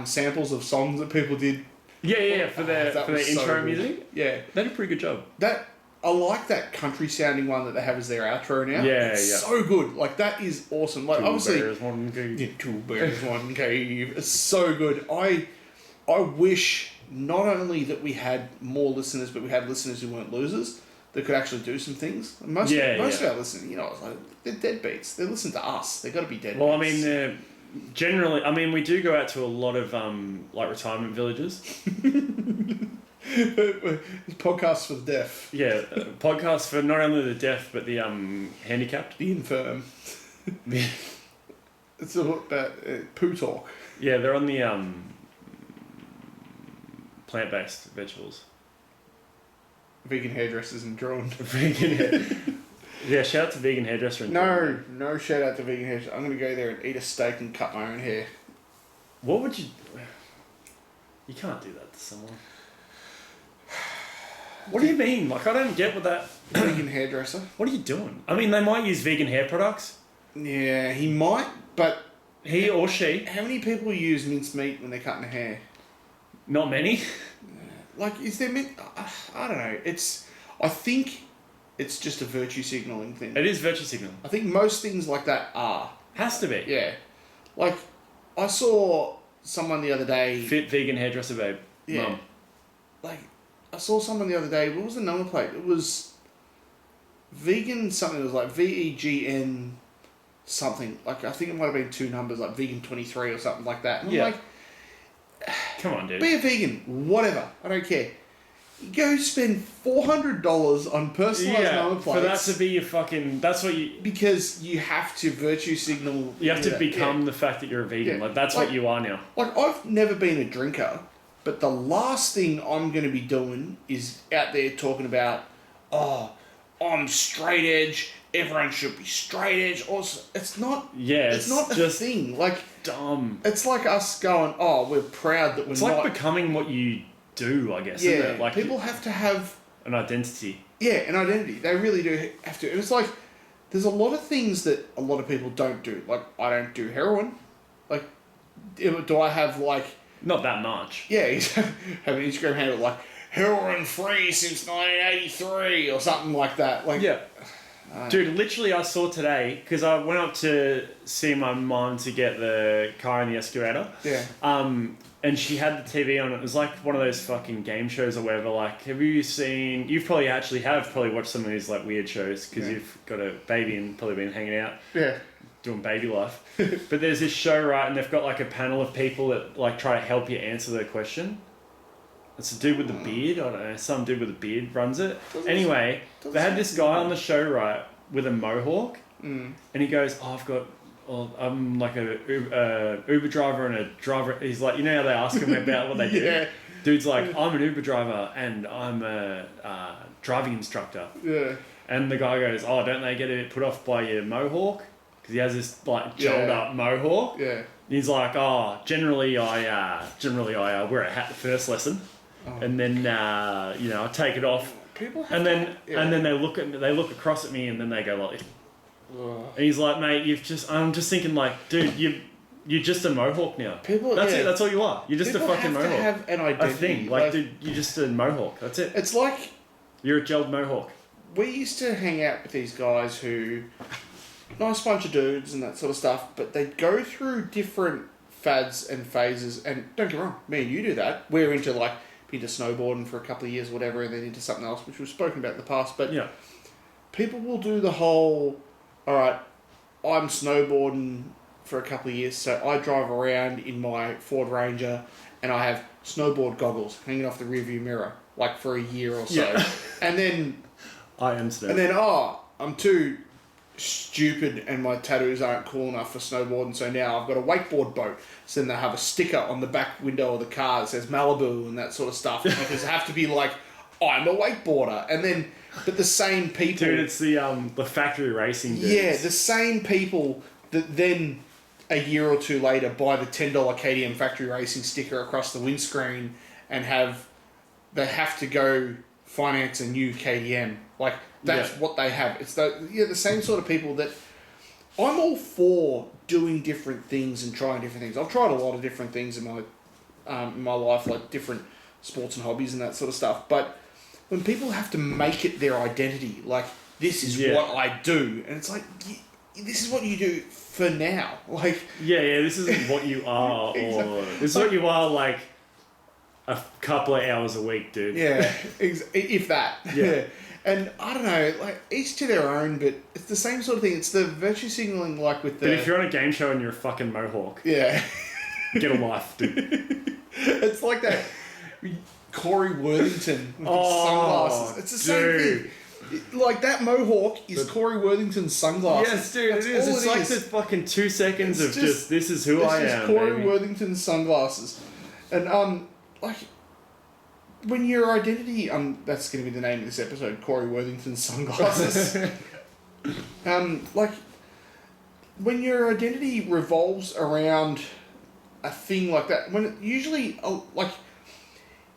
Speaker 1: samples of songs that people did?
Speaker 2: yeah, for
Speaker 1: that
Speaker 2: the
Speaker 1: was so
Speaker 2: intro
Speaker 1: good.
Speaker 2: music.
Speaker 1: Yeah.
Speaker 2: They did a pretty good job.
Speaker 1: That I like that country sounding one that they have as their outro now.
Speaker 2: Yeah,
Speaker 1: It's
Speaker 2: yeah.
Speaker 1: so good. Like that is awesome. Like obviously,
Speaker 2: Bears, one goose.
Speaker 1: yeah, Two Bears, One Cave. It's so good. I wish not only that we had more listeners, but we had listeners who weren't losers that could actually do some things. Most
Speaker 2: Yeah,
Speaker 1: of
Speaker 2: yeah.
Speaker 1: our listeners, you know, it's like they're deadbeats. They listen to us. They got to be deadbeats.
Speaker 2: Well, I mean, generally, I mean, we do go out to a lot of like retirement villages.
Speaker 1: Podcasts for the deaf,
Speaker 2: Yeah, podcasts for not only the deaf but the handicapped.
Speaker 1: the infirm. It's about poo talk.
Speaker 2: Yeah, they're on the plant-based vegetables.
Speaker 1: Vegan hairdressers and drawn.
Speaker 2: Vegan. Yeah, shout out to vegan hairdresser. And
Speaker 1: No shout out to vegan hairdresser. I'm gonna go there and eat a steak and cut my own hair.
Speaker 2: What would you? You can't do that to someone. What do you mean? Like, I don't get what that.
Speaker 1: Vegan hairdresser.
Speaker 2: What are you doing? I mean, they might use vegan hair products.
Speaker 1: Yeah, he might, but
Speaker 2: He or she.
Speaker 1: how many people use minced meat when they're cutting their hair?
Speaker 2: Not many.
Speaker 1: Like, is there I don't know. I think it's just a virtue signalling thing.
Speaker 2: It is virtue signal.
Speaker 1: I think most things like that are.
Speaker 2: Has to be.
Speaker 1: Yeah. Like, I saw someone the other day.
Speaker 2: Fit vegan hairdresser, babe.
Speaker 1: Yeah.
Speaker 2: Mum.
Speaker 1: Like, I saw someone the other day. What was the number plate? It was vegan something. It was like VEGN something. Like, I think it might have been two numbers, like vegan 23 or something like that. And
Speaker 2: Yeah.
Speaker 1: I'm like,
Speaker 2: Come on, dude.
Speaker 1: be a vegan, whatever. I don't care. Go spend $400 on personalised number
Speaker 2: for that
Speaker 1: plates
Speaker 2: to be your fucking. That's what you.
Speaker 1: because you have to virtue signal.
Speaker 2: You have to
Speaker 1: that.
Speaker 2: become
Speaker 1: Yeah.
Speaker 2: the fact that you're a vegan.
Speaker 1: Yeah.
Speaker 2: Like, that's
Speaker 1: Like-
Speaker 2: what you are now.
Speaker 1: Like, I've never been a drinker, but the last thing I'm going to be doing is out there talking about, oh, I'm straight edge, everyone should be straight edge. Also, it's not.
Speaker 2: Yeah,
Speaker 1: It's not a
Speaker 2: just
Speaker 1: thing. Like,
Speaker 2: dumb.
Speaker 1: it's like us going, oh, we're proud that we're
Speaker 2: It's
Speaker 1: not.
Speaker 2: like becoming what you do, I guess,
Speaker 1: yeah,
Speaker 2: isn't it? Like,
Speaker 1: people have to have.
Speaker 2: an identity.
Speaker 1: Yeah, an identity. They really do have to. And it's like, there's a lot of things that a lot of people don't do. Like, I don't do heroin. Like, do I have, like,
Speaker 2: Not that much.
Speaker 1: Yeah, he's having an Instagram handle like heroin free since 1983 or something like that. Like,
Speaker 2: Yeah. Dude, literally I saw today, because I went up to see my mom to get the car in the excavator.
Speaker 1: Yeah.
Speaker 2: And she had the TV on. It was like one of those fucking game shows or whatever. Like, have you seen... You've probably watched some of these like weird shows because you've got a baby and probably been hanging out.
Speaker 1: Yeah.
Speaker 2: Doing baby life. But there's this show, right, and they've got like a panel of people that like try to help you answer the question. It's a dude with the beard. I don't know. Some dude with a beard runs it. Anyway, they had this guy on the show, right, with a mohawk. And he goes, I'm like a Uber driver and a driver. He's like, you know how they ask him about what they do?
Speaker 1: Yeah.
Speaker 2: Dude's like, I'm an Uber driver and I'm a driving instructor.
Speaker 1: Yeah.
Speaker 2: And the guy goes, oh, don't they get a bit put off by your mohawk? Because he has this like gelled up mohawk.
Speaker 1: Yeah.
Speaker 2: He's like, oh, generally I wear a hat the first lesson, and then I take it off, and then they look across at me, and then they go like, and he's like, mate, I'm just thinking like, dude, you're just a mohawk now. That's it. That's all you are. You're just
Speaker 1: People
Speaker 2: a fucking
Speaker 1: have
Speaker 2: mohawk.
Speaker 1: To have an identity.
Speaker 2: A thing, like, dude, you're just a mohawk. That's it.
Speaker 1: It's like
Speaker 2: You're a gelled mohawk.
Speaker 1: we used to hang out with these guys who, nice bunch of dudes and that sort of stuff, but they go through different fads and phases. And don't get me wrong, me and you do that. We're into snowboarding for a couple of years, whatever, and then into something else, which we've spoken about in the past. But
Speaker 2: Yeah.
Speaker 1: people will do the whole, all right, I'm snowboarding for a couple of years, so I drive around in my Ford Ranger and I have snowboard goggles hanging off the rearview mirror, like for a year or so.
Speaker 2: Yeah.
Speaker 1: And then,
Speaker 2: I understand.
Speaker 1: and then, I'm too stupid and my tattoos aren't cool enough for snowboarding, so now I've got a wakeboard boat. So then they have a sticker on the back window of the car that says Malibu and that sort of stuff, because they have to be like, I'm a wakeboarder. And then, but the same people...
Speaker 2: Dude, it's the factory racing dudes.
Speaker 1: Yeah, the same people that then a year or two later buy the $10 KTM factory racing sticker across the windscreen and they have to go finance a new KTM. Like, that's what they have. It's the same sort of people that... I'm all for doing different things and trying different things. I've tried a lot of different things in my life, like different sports and hobbies and that sort of stuff. But when people have to make it their identity, like, this is what I do, and it's like, this is what you do for now. Like,
Speaker 2: this isn't what you are, or this is what you are like a couple of hours a week, dude.
Speaker 1: Yeah, if that.
Speaker 2: Yeah.
Speaker 1: And I don't know, like, each to their own, but it's the same sort of thing. It's the virtue signaling, like with the...
Speaker 2: But if you're on a game show and you're a fucking mohawk,
Speaker 1: yeah,
Speaker 2: get a life, dude.
Speaker 1: it's like that Corey Worthington with his sunglasses. It's the same thing. Like, that mohawk is Corey Worthington's sunglasses.
Speaker 2: Yes, dude,
Speaker 1: That's
Speaker 2: it is.
Speaker 1: all
Speaker 2: It's like the fucking 2 seconds
Speaker 1: It's
Speaker 2: of just this is who I am.
Speaker 1: This is Corey
Speaker 2: baby.
Speaker 1: Worthington's sunglasses. And, like... When your identity, that's going to be the name of this episode, Corey Worthington's sunglasses. Like, when your identity revolves around a thing like that, when it usually, like,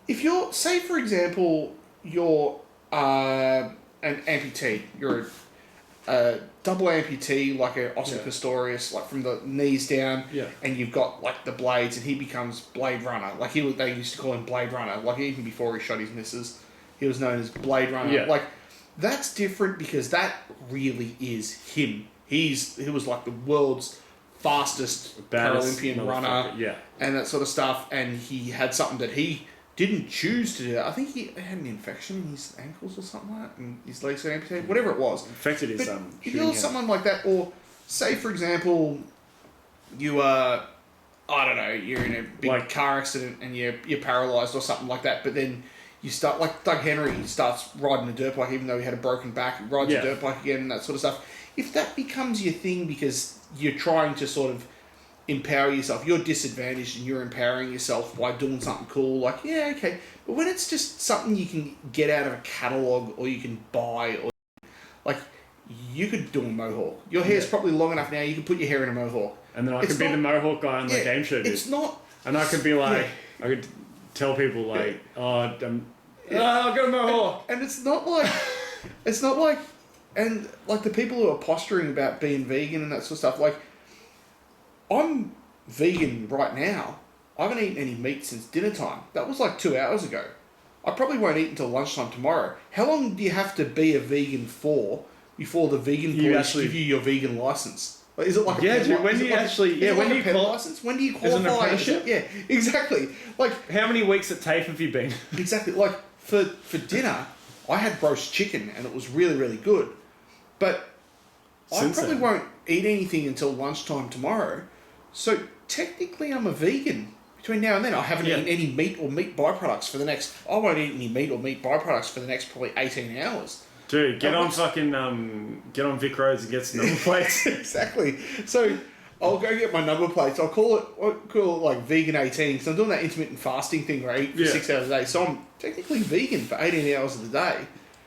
Speaker 1: if you're, say for example, you're an amputee, you're a double amputee, like a Oscar Pistorius, like from the knees down, and you've got like the blades, and he becomes Blade Runner. Like they used to call him Blade Runner. Like even before he shot his missus, he was known as Blade Runner.
Speaker 2: Yeah.
Speaker 1: Like that's different because that really is him. He was like the world's fastest Paralympian runner, and that sort of stuff. And he had something that he didn't choose to do that. I think he had an infection in his ankles or something like that, and his legs got amputated, whatever it was.
Speaker 2: Affected his
Speaker 1: if you're someone like that, or say for example, you are, I don't know, you're in a big car accident and you're paralysed or something like that, but then you start, like Doug Henry starts riding a dirt bike even though he had a broken back, rides a dirt bike again and that sort of stuff. If that becomes your thing because you're trying to sort of empower yourself, you're disadvantaged and you're empowering yourself by doing something cool, like, yeah, okay. But when it's just something you can get out of a catalogue or you can buy, or like, you could do a mohawk. Your hair's probably long enough now, you can put your hair in a mohawk.
Speaker 2: And then I could be the mohawk guy on the game show, dude.
Speaker 1: It's not...
Speaker 2: And I could be like, I could tell people like, I've got a mohawk.
Speaker 1: And it's not like, and like the people who are posturing about being vegan and that sort of stuff, like, I'm vegan right now. I haven't eaten any meat since dinner time. That was like 2 hours ago. I probably won't eat until lunchtime tomorrow. How long do you have to be a vegan for before the vegan police give you your vegan license? Like, is it like a
Speaker 2: Yeah,
Speaker 1: pet
Speaker 2: dude,
Speaker 1: li-
Speaker 2: when
Speaker 1: is
Speaker 2: do
Speaker 1: it
Speaker 2: you
Speaker 1: like
Speaker 2: actually-
Speaker 1: is
Speaker 2: yeah,
Speaker 1: it
Speaker 2: when
Speaker 1: like
Speaker 2: do
Speaker 1: a
Speaker 2: you
Speaker 1: pet
Speaker 2: qual-
Speaker 1: license? When do you
Speaker 2: Is it an
Speaker 1: qualify?
Speaker 2: apprenticeship?
Speaker 1: Yeah, exactly. Like
Speaker 2: How many weeks at TAFE have you been?
Speaker 1: exactly. Like for dinner, I had roast chicken and it was really really good, but
Speaker 2: Since
Speaker 1: I probably
Speaker 2: then.
Speaker 1: won't eat anything until lunchtime tomorrow. So technically, I'm a vegan. Between now and then, I haven't
Speaker 2: Yeah.
Speaker 1: eaten any meat or meat byproducts for the next. I won't eat any meat or meat byproducts for the next probably 18 hours.
Speaker 2: Dude, get
Speaker 1: That
Speaker 2: on
Speaker 1: was-
Speaker 2: get on Vic Roads and get some number plates.
Speaker 1: Exactly. So I'll go get my number plates. I'll call it like vegan 18 because I'm doing that intermittent fasting thing where I eat for
Speaker 2: Yeah.
Speaker 1: 6 hours a day. So I'm technically vegan for 18 hours of the day.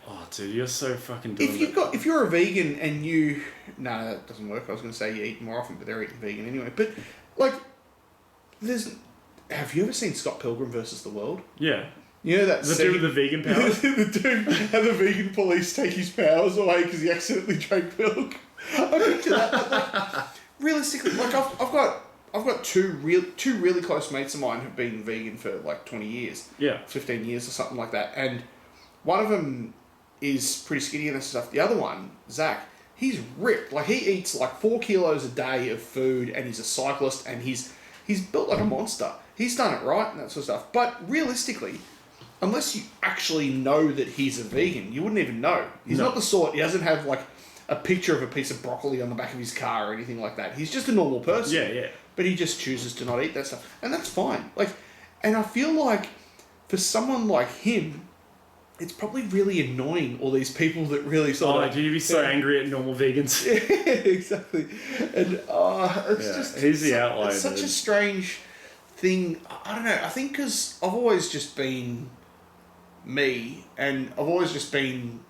Speaker 2: Oh, dude, you're so fucking doing
Speaker 1: If you're a vegan and no, that doesn't work. I was going to say you eat more often, but they're eating vegan anyway. But like, have you ever seen Scott Pilgrim versus the World?
Speaker 2: Yeah.
Speaker 1: You know that
Speaker 2: The dude with the vegan powers?
Speaker 1: the dude and the vegan police take his powers away because he accidentally drank milk. I picture that. Like, realistically, like I've got two really close mates of mine who've been vegan for like 20 years,
Speaker 2: Yeah.
Speaker 1: 15 years or something like that, and one of them is pretty skinny and that stuff. The other one, Zach, he's ripped. Like he eats like 4 kilos a day of food, and he's a cyclist, and he's built like a monster. He's done it right and that sort of stuff. But realistically, unless you actually know that he's a vegan, you wouldn't even know. He's
Speaker 2: No.
Speaker 1: not the sort. He doesn't have like a picture of a piece of broccoli on the back of his car or anything like that. He's just a normal person.
Speaker 2: Yeah, yeah.
Speaker 1: But he just chooses to not eat that stuff, and that's fine. Like, and I feel like for someone like him, it's probably really annoying. All these people that really sort of
Speaker 2: Dude, you'd be so angry at normal vegans.
Speaker 1: yeah, exactly. And it's
Speaker 2: Yeah,
Speaker 1: just
Speaker 2: he's the outlier,
Speaker 1: It's such
Speaker 2: dude.
Speaker 1: a strange thing. I don't know. I think because I've always just been me, and I've always just been.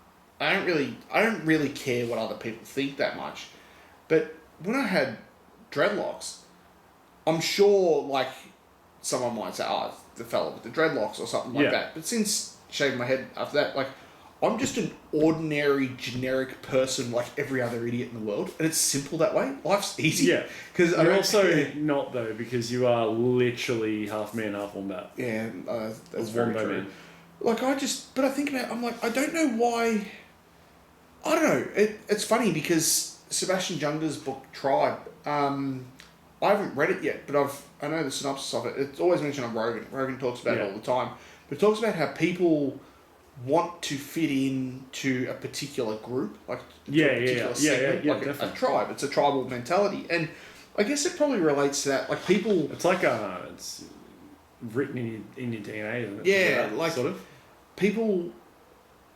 Speaker 1: I don't really care what other people think that much. But when I had dreadlocks, I'm sure like someone might say, "Oh, it's the fella with the dreadlocks" or something like
Speaker 2: Yeah.
Speaker 1: that. But since shaving my head after that, like, I'm just an ordinary, generic person like every other idiot in the world. And it's simple that way. Life's easy.
Speaker 2: Yeah.
Speaker 1: Because I
Speaker 2: You're
Speaker 1: don't
Speaker 2: also not, though, because you are literally half man, half wombat.
Speaker 1: Yeah, that's
Speaker 2: Or
Speaker 1: very
Speaker 2: wombo
Speaker 1: true.
Speaker 2: man.
Speaker 1: Like, but I think about it, I'm like, I don't know why. I don't know. It's funny because Sebastian Junger's book, Tribe, I haven't read it yet, but I know the synopsis of it. It's always mentioned on Rogan. Rogan talks about it all the time. But it talks about how people want to fit in to a particular group, like to a particular segment, like a
Speaker 2: definitely.
Speaker 1: tribe. It's a tribal mentality, and I guess it probably relates to that. Like people,
Speaker 2: It's like it's written in your DNA, isn't it?
Speaker 1: yeah,
Speaker 2: That
Speaker 1: like
Speaker 2: sort of.
Speaker 1: people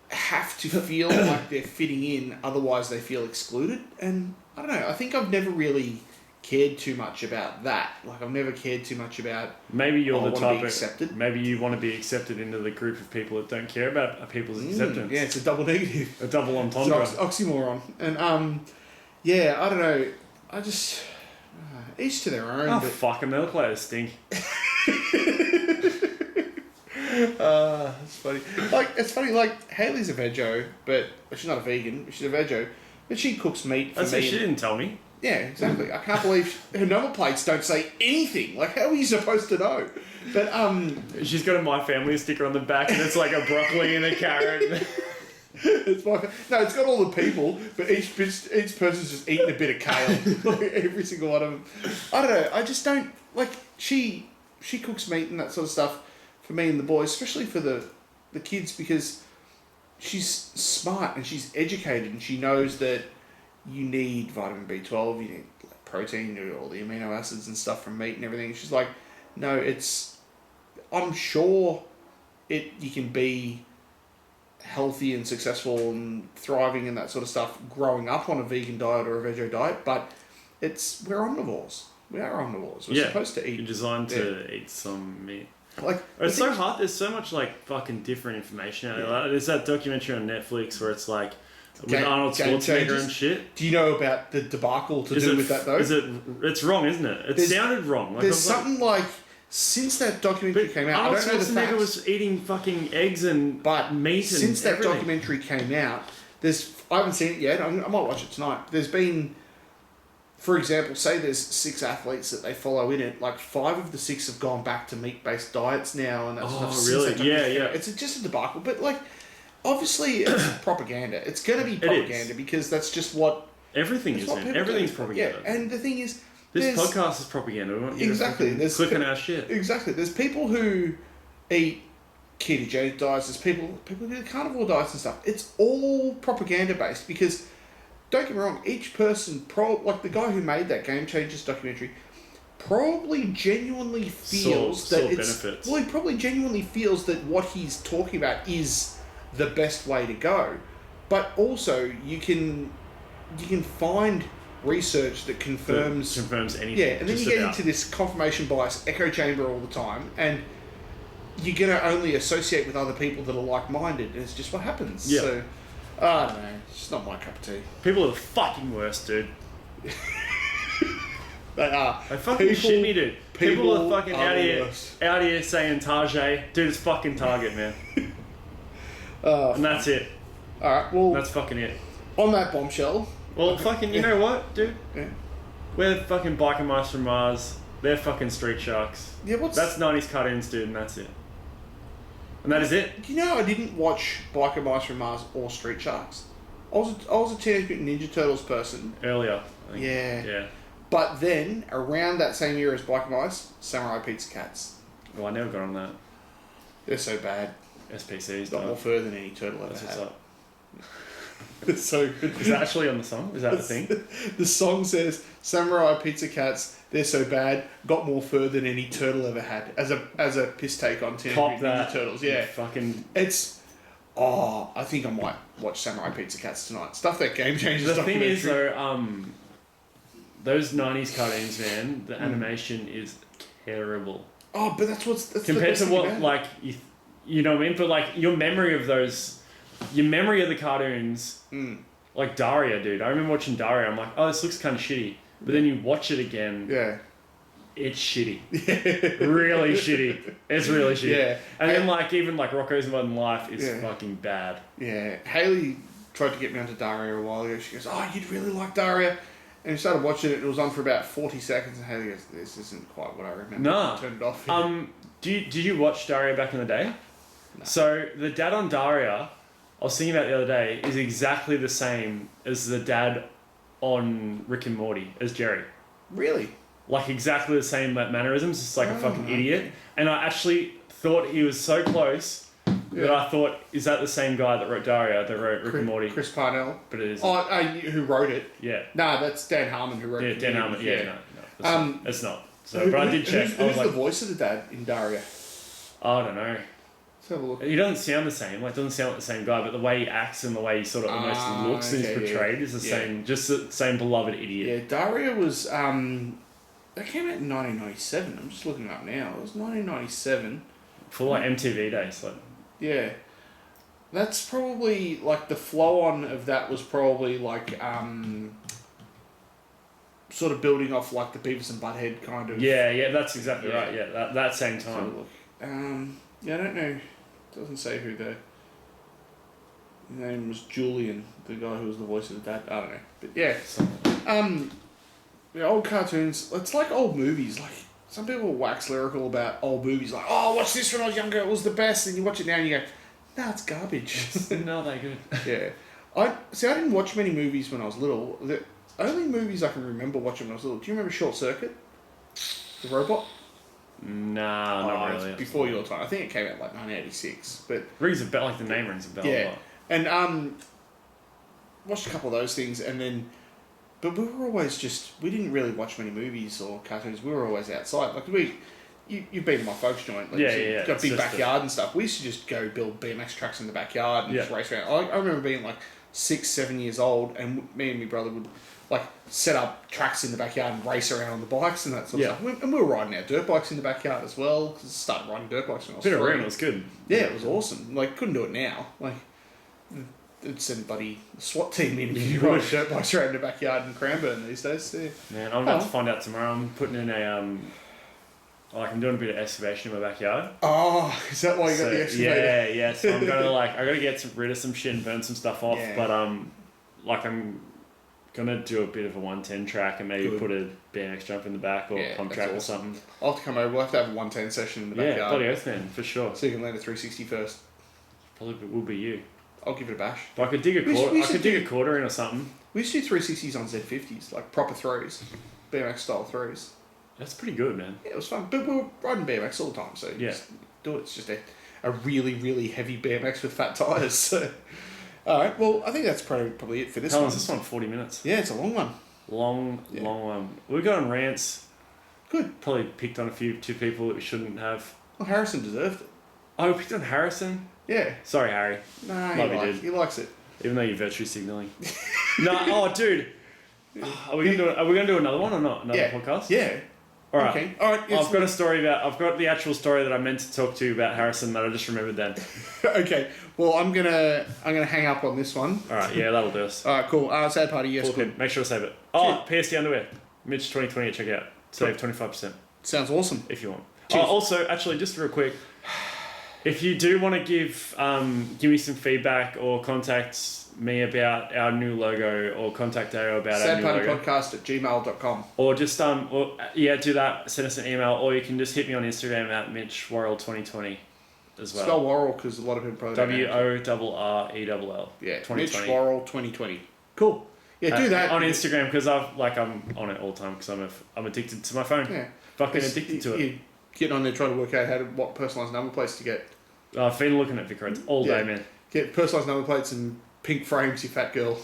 Speaker 1: have to feel like they're fitting in, otherwise they feel excluded. And I don't know. I think I've never really cared too much about that. Like I've never cared too much about.
Speaker 2: Maybe you're
Speaker 1: I
Speaker 2: the
Speaker 1: wanna
Speaker 2: type
Speaker 1: be
Speaker 2: of
Speaker 1: accepted.
Speaker 2: maybe you want to be accepted into the group of people that don't care about people's acceptance.
Speaker 1: Yeah, it's a double negative.
Speaker 2: A double
Speaker 1: It's an
Speaker 2: entendre.
Speaker 1: oxymoron. And yeah, I don't know. I just each to their own.
Speaker 2: Oh
Speaker 1: but
Speaker 2: fuck, a milk layer stink.
Speaker 1: it's funny. It's funny. Like Haley's a veggie, but she's not a vegan. She's a veggie, but she cooks meat for
Speaker 2: That's
Speaker 1: me.
Speaker 2: it. She didn't tell me.
Speaker 1: Yeah, exactly. I can't believe her number plates don't say anything. Like, how are you supposed to know? But
Speaker 2: She's got a My Family sticker on the back, and it's like a broccoli and a carrot.
Speaker 1: it's it's got all the people, but each person's just eating a bit of kale. Like, every single one of them. I don't know. I just don't like. She cooks meat and that sort of stuff for me and the boys, especially for the kids, because she's smart and she's educated and she knows that you need vitamin B12, you need like protein, you need all the amino acids and stuff from meat and everything. She's like, no, I'm sure you can be healthy and successful and thriving and that sort of stuff growing up on a vegan diet or a veggie diet, but we're omnivores. We are omnivores. We're supposed to eat.
Speaker 2: You're designed to eat some meat.
Speaker 1: Like,
Speaker 2: It's so hard. There's so much like fucking different information out there. Like, there's that documentary on Netflix where it's like with Arnold
Speaker 1: Game
Speaker 2: Schwarzenegger
Speaker 1: Changers.
Speaker 2: and shit.
Speaker 1: Do you know about the debacle to do with that though?
Speaker 2: It's wrong, isn't it? It sounded wrong. Like,
Speaker 1: There's something like since that documentary came out,
Speaker 2: Arnold
Speaker 1: I don't know the
Speaker 2: Schwarzenegger
Speaker 1: facts,
Speaker 2: was eating fucking eggs and
Speaker 1: but
Speaker 2: meat and
Speaker 1: since that
Speaker 2: everything.
Speaker 1: documentary came out, I haven't seen it yet. I might watch it tonight. There's been for example, say there's 6 athletes that they follow in it, like 5 of the 6 have gone back to meat-based diets now and that sort of stuff.
Speaker 2: Really?
Speaker 1: Since they
Speaker 2: Yeah,
Speaker 1: took it.
Speaker 2: yeah.
Speaker 1: It's just a debacle. But, like, obviously it's propaganda. It's going to be propaganda because that's just what...
Speaker 2: Everything is, man. Everything's propaganda.
Speaker 1: Yeah, and the thing is...
Speaker 2: This podcast is propaganda. We want you to click on our shit.
Speaker 1: Exactly. There's people who eat ketogenic diets. There's people who do carnivore diets and stuff. It's all propaganda-based because... Don't get me wrong, each person, like the guy who made that Game Changers documentary, probably genuinely feels that it's...
Speaker 2: benefits.
Speaker 1: Well, he probably genuinely feels that what he's talking about is the best way to go. But also, you can find research that confirms
Speaker 2: anything.
Speaker 1: Yeah, and then you get into this confirmation bias echo chamber all the time, and you're going to only associate with other people that are like-minded, and it's just what happens.
Speaker 2: Yeah.
Speaker 1: So, I don't know. It's just not my cup of tea.
Speaker 2: People are the fucking worst, dude.
Speaker 1: They are.
Speaker 2: They fucking shit me, dude. People are fucking out here saying Tajay. Dude, it's fucking Target, man. And that's it.
Speaker 1: Alright, well...
Speaker 2: That's fucking it.
Speaker 1: On that bombshell...
Speaker 2: Well, fucking, you know what, dude?
Speaker 1: Yeah.
Speaker 2: We're fucking biker mice from Mars. They're fucking Street Sharks.
Speaker 1: Yeah,
Speaker 2: That's 90s cartoons, dude, and that's it. And that is it.
Speaker 1: You know, I didn't watch Biker Mice from Mars or Street Sharks. I was a Teenage Mutant Ninja Turtles person.
Speaker 2: Earlier. I think.
Speaker 1: Yeah. But then, around that same year as Biker Mice, Samurai Pizza Cats.
Speaker 2: Well, I never got on that.
Speaker 1: They're so bad.
Speaker 2: SPCs.
Speaker 1: Got more fur than any turtle ever
Speaker 2: That's
Speaker 1: had.
Speaker 2: what's up.
Speaker 1: It's so good.
Speaker 2: Is that actually on the song? Is that the thing?
Speaker 1: The song says, Samurai Pizza Cats, they're so bad, got more fur than any turtle ever had. As a piss take on Teenage Mutant Ninja Turtles. Yeah.
Speaker 2: Fucking...
Speaker 1: It's... Oh, I think I might watch Samurai Pizza Cats tonight. Stuff that Game Changers
Speaker 2: The thing is,
Speaker 1: documentary.
Speaker 2: though, those 90s cartoons, man, the animation is terrible.
Speaker 1: Oh, but that's
Speaker 2: compared
Speaker 1: the
Speaker 2: to what,
Speaker 1: about.
Speaker 2: like, you know what I mean? But, like, your memory of the cartoons, like Daria, dude. I remember watching Daria. I'm like, oh, this looks kind of shitty. But then you watch it again.
Speaker 1: Yeah.
Speaker 2: It's shitty. Really shitty. It's really shitty.
Speaker 1: Yeah.
Speaker 2: And then, like, even, like, Rocko's Modern Life is
Speaker 1: Yeah.
Speaker 2: fucking bad.
Speaker 1: Yeah. Haley tried to get me onto Daria a while ago. She goes, oh, you'd really like Daria. And we started watching it. It was on for about 40 seconds. And Haley goes, this isn't quite what I remember.
Speaker 2: No.
Speaker 1: I turned it off.
Speaker 2: Did you watch Daria back in the day?
Speaker 1: No.
Speaker 2: So, the dad on Daria, I was thinking about the other day, is exactly the same as the dad on Rick and Morty, as Jerry.
Speaker 1: Really?
Speaker 2: Like, exactly the same mannerisms, just like a fucking
Speaker 1: okay.
Speaker 2: idiot. And I actually thought he was so close that I thought, is that the same guy that wrote Daria, that wrote Rick and Morty?
Speaker 1: Chris Parnell.
Speaker 2: But it is.
Speaker 1: Oh, who wrote it?
Speaker 2: Yeah.
Speaker 1: No, that's Dan Harmon who wrote it.
Speaker 2: Yeah, Dan Harmon. Yeah, no. It's not. So, but I did check.
Speaker 1: Who's the voice of the dad in Daria?
Speaker 2: I don't know.
Speaker 1: Let's have a look.
Speaker 2: He doesn't sound the same. Like, doesn't sound like the same guy, but the way he acts and the way he sort of almost looks and is portrayed is the same. Just the same beloved idiot.
Speaker 1: Yeah, Daria was that came out in 1997. I'm just looking it up now. It was 1997.
Speaker 2: For like MTV days, like.
Speaker 1: Yeah, that's probably like the flow on of that was probably like sort of building off like the Beavis and Butthead kind of.
Speaker 2: Yeah, that's exactly right. Yeah, that same time.
Speaker 1: Yeah, I don't know. It doesn't say who the name was. Julian, the guy who was the voice of the dad. I don't know, but yeah. Yeah, old cartoons. It's like old movies. Like some people wax lyrical about old movies. Like, oh, watch this when I was younger. It was the best. And you watch it now and you go, nah, it's garbage.
Speaker 2: No, they're good.
Speaker 1: Yeah. I didn't watch many movies when I was little. The only movies I can remember watching when I was little. Do you remember Short Circuit? The robot?
Speaker 2: Nah, not really.
Speaker 1: It's before your time. I think it came out like 1986. But
Speaker 2: rings a bell, like the name rings a bell.
Speaker 1: yeah, and watched a couple of those things, and then, but we were always we didn't really watch many movies or cartoons. We were always outside. Like you've been to my folks' joint. Like,
Speaker 2: yeah.
Speaker 1: Got a big backyard and stuff. We used to just go build BMX tracks in the backyard and just race around. I remember being like 6, 7 years old, and me and my brother would like set up tracks in the backyard and race around on the bikes and that sort of stuff. And we were riding our dirt bikes in the backyard as well, because I started riding dirt bikes when I was
Speaker 2: Bit of
Speaker 1: 3.
Speaker 2: room, it was good.
Speaker 1: Yeah, it was awesome. Like, couldn't do it now. Like, it'd send buddy SWAT team in if you ride dirt bikes around the backyard in Cranbourne these days. Yeah.
Speaker 2: Man, I'm about to find out tomorrow. I'm putting in I'm doing a bit of excavation in my backyard.
Speaker 1: Oh, is that why you got the excavator?
Speaker 2: Yeah. So I'm gonna I gotta get rid of some shit and burn some stuff off.
Speaker 1: Yeah.
Speaker 2: But I'm Gonna do a bit of a 110 track and maybe
Speaker 1: Good.
Speaker 2: put a BMX jump in the back or
Speaker 1: Yeah,
Speaker 2: pump
Speaker 1: that's
Speaker 2: track or
Speaker 1: awesome.
Speaker 2: something.
Speaker 1: I'll have to come over. We'll have to have a 110 session in the
Speaker 2: Yeah,
Speaker 1: backyard.
Speaker 2: bloody oath, man, for sure.
Speaker 1: So you can land a 360 first.
Speaker 2: Probably will be you.
Speaker 1: I'll give it a bash.
Speaker 2: But I could dig a
Speaker 1: We should-
Speaker 2: quarter.
Speaker 1: we
Speaker 2: I
Speaker 1: should
Speaker 2: could dig
Speaker 1: do-
Speaker 2: a quarter in or something.
Speaker 1: We used to do 360s on Z50s, like proper throws. BMX style throws.
Speaker 2: That's pretty good, man.
Speaker 1: Yeah, it was fun. But we were riding BMX all the time, so
Speaker 2: Yeah.
Speaker 1: just do it. It's just a really, really heavy BMX with fat tyres. So. Alright, well, I think that's probably it for this
Speaker 2: How long
Speaker 1: one.
Speaker 2: is this one? 40 minutes.
Speaker 1: Yeah, it's a long one.
Speaker 2: Long
Speaker 1: Yeah.
Speaker 2: one. We got on rants.
Speaker 1: Good.
Speaker 2: Probably picked on two people that we shouldn't have.
Speaker 1: Well, Harrison deserved it.
Speaker 2: Oh, we picked on Harrison?
Speaker 1: Yeah.
Speaker 2: Sorry, Harry.
Speaker 1: Nah,
Speaker 2: Love you, dude.
Speaker 1: he likes it.
Speaker 2: Even though you're virtue signaling. No, oh, dude. Are we gonna do another one or not? Another
Speaker 1: Yeah.
Speaker 2: podcast?
Speaker 1: Yeah.
Speaker 2: All right.
Speaker 1: Okay. All right.
Speaker 2: I've got a story about. I've got the actual story that I meant to talk to you about Harrison that I just remembered then.
Speaker 1: Okay. Well, I'm gonna hang up on this one.
Speaker 2: All right. Yeah, that'll do us.
Speaker 1: All right. Cool. Sad party. Yes.
Speaker 2: Cool,
Speaker 1: Good.
Speaker 2: kid. Make sure to save it. Oh, PSD underwear. Mitch 2020 at checkout. Save 25%
Speaker 1: Sounds awesome.
Speaker 2: if you want.
Speaker 1: Cheers.
Speaker 2: Also, actually, just real quick, if you do want to give me some feedback or contact me about our new logo or contact Dale about our new logo.
Speaker 1: Sadpartypodcast@gmail.com.
Speaker 2: Or just do that. Send us an email, or you can just hit me on Instagram at MitchWorrell2020 as well.
Speaker 1: Spell Worrell because a lot of people probably don't know.
Speaker 2: WORRELL.
Speaker 1: Yeah.
Speaker 2: 2020.
Speaker 1: Mitch Worrell 2020. Cool. Yeah. Do that
Speaker 2: on Instagram because I'm on it all the time because I'm addicted to my phone.
Speaker 1: Yeah.
Speaker 2: Fucking addicted to it.
Speaker 1: You get on there trying to work out what personalised number plates to get.
Speaker 2: I've been looking at Vic Roads all day, man.
Speaker 1: Get personalised number plates and pink frames, you fat girl.